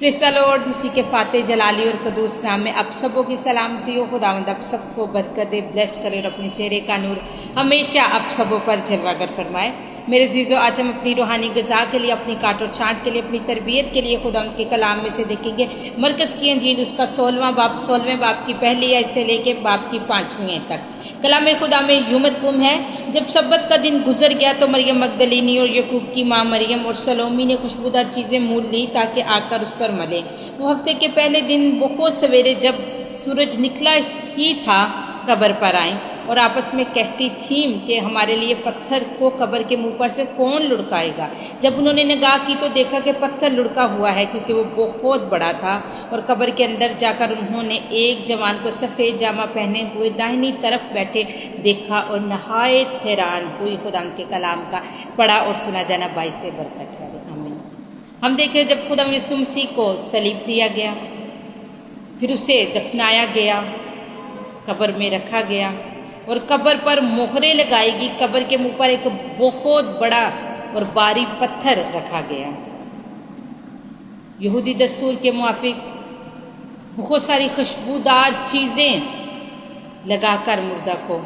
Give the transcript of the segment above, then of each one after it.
Praise the Lord. मसीह के फातेह जलाली और कदूस नाम में आप सबों की सलामती हो। खुदावंद आप सबको बरकत दे, ब्लेस करे और अपने चेहरे का नूर हमेशा आप सबों पर जलवागर फरमाए। मेरे जीजो, आज हम अपनी रूहानी ग़िज़ा के लिए, अपनी काट और छांट के लिए, अपनी तरबियत के लिए खुदावंद के कलाम में से देखेंगे मरकज़ की अंजील, उसका 16वें बाब की पहली आयत से लेकर बाब की 5वीं आयत तक। कलाम खुदा में यूं मरकूम है, जब सब्बत का दिन गुजर गया तो मरियम मगदलीनी और यकूब की माँ मरियम और सलोमी ने खुशबूदार चीज़ें मूल ली ताकि आकर उस पर मले। वो हफ्ते के पहले दिन बहुत सवेरे जब सूरज निकला ही था कब्र पर आईं और आपस में कहती थीं कि हमारे लिए पत्थर को कब्र के मुंह पर से कौन लुढ़काएगा। जब उन्होंने निगाह की तो देखा कि पत्थर लुढ़का हुआ है, क्योंकि वो बहुत बड़ा था। और कब्र के अंदर जाकर उन्होंने एक जवान को सफ़ेद जामा पहने हुए दाहिनी तरफ बैठे देखा और नहायत हैरान हुई। खुदा के कलाम का पढ़ा और सुना जाना बाइस से बरकत है। आमीन। हम देखें, जब खुदा यीशु मसीह को सलीब दिया गया, फिर उसे दफनाया गया, कब्र में रखा गया और कब्र पर मोहरें लगाएगी। कब्र के मुंह पर एक बहुत बड़ा और भारी पत्थर रखा गया। यहूदी दस्तूर के मुआफिक बहुत सारी खुशबूदार चीज़ें लगाकर मुर्दा को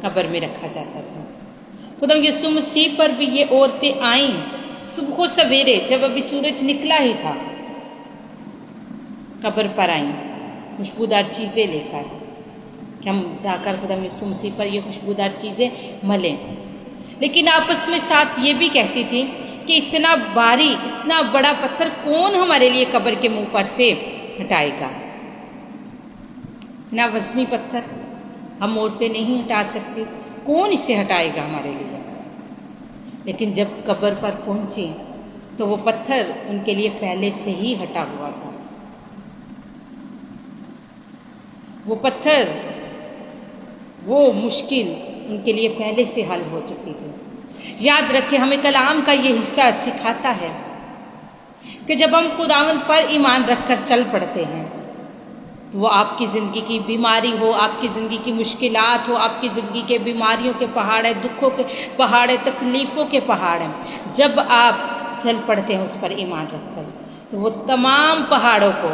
कब्र में रखा जाता था। खुदा यीशु मसीह पर भी ये औरतें आईं सुबह सवेरे, जब अभी सूरज निकला ही था, कब्र पर आईं खुशबूदार चीज़ें लेकर कि हम जाकर खुदा यीशु मसीह पर ये खुशबूदार चीज़ें मलें। लेकिन आपस में साथ ये भी कहती थी कि इतना भारी, इतना बड़ा पत्थर कौन हमारे लिए कब्र के मुंह पर से हटाएगा। इतना वजनी पत्थर हम औरतें नहीं हटा सकती, कौन इसे हटाएगा हमारे लिए। लेकिन जब कब्र पर पहुंची तो वो पत्थर उनके लिए पहले से ही हटा हुआ था। वो पत्थर, वो मुश्किल उनके लिए पहले से हल हो चुकी थी। याद रखें, हमें कलाम का ये हिस्सा सिखाता है कि जब हम खुदावंद पर ईमान रखकर चल पड़ते हैं तो वो आपकी ज़िंदगी की बीमारी हो, आपकी ज़िंदगी की मुश्किलात हो, आपकी ज़िंदगी के बीमारियों के पहाड़ है, दुखों के पहाड़ है, तकलीफ़ों के पहाड़ हैं, जब आप चल पड़ते हैं उस पर ईमान रखकर, तो वो तमाम पहाड़ों को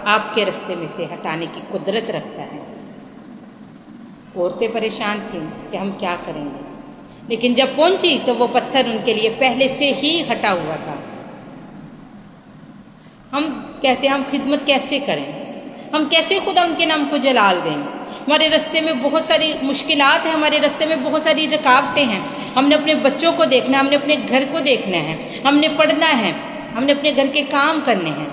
आपके रास्ते में से हटाने की कुदरत रखता है। औरतें परेशान थीं कि हम क्या करेंगे, लेकिन जब पहुंची तो वो पत्थर उनके लिए पहले से ही हटा हुआ था। हम कहते हैं, हम खिदमत कैसे करें, हम कैसे खुदा उनके नाम को जलाल दें। हमारे रास्ते में बहुत सारी मुश्किलात हैं, हमारे रास्ते में बहुत सारी रुकावटें हैं। हमने अपने बच्चों को देखना है, हमने अपने घर को देखना है, हमने पढ़ना है, हमने अपने घर के काम करने हैं।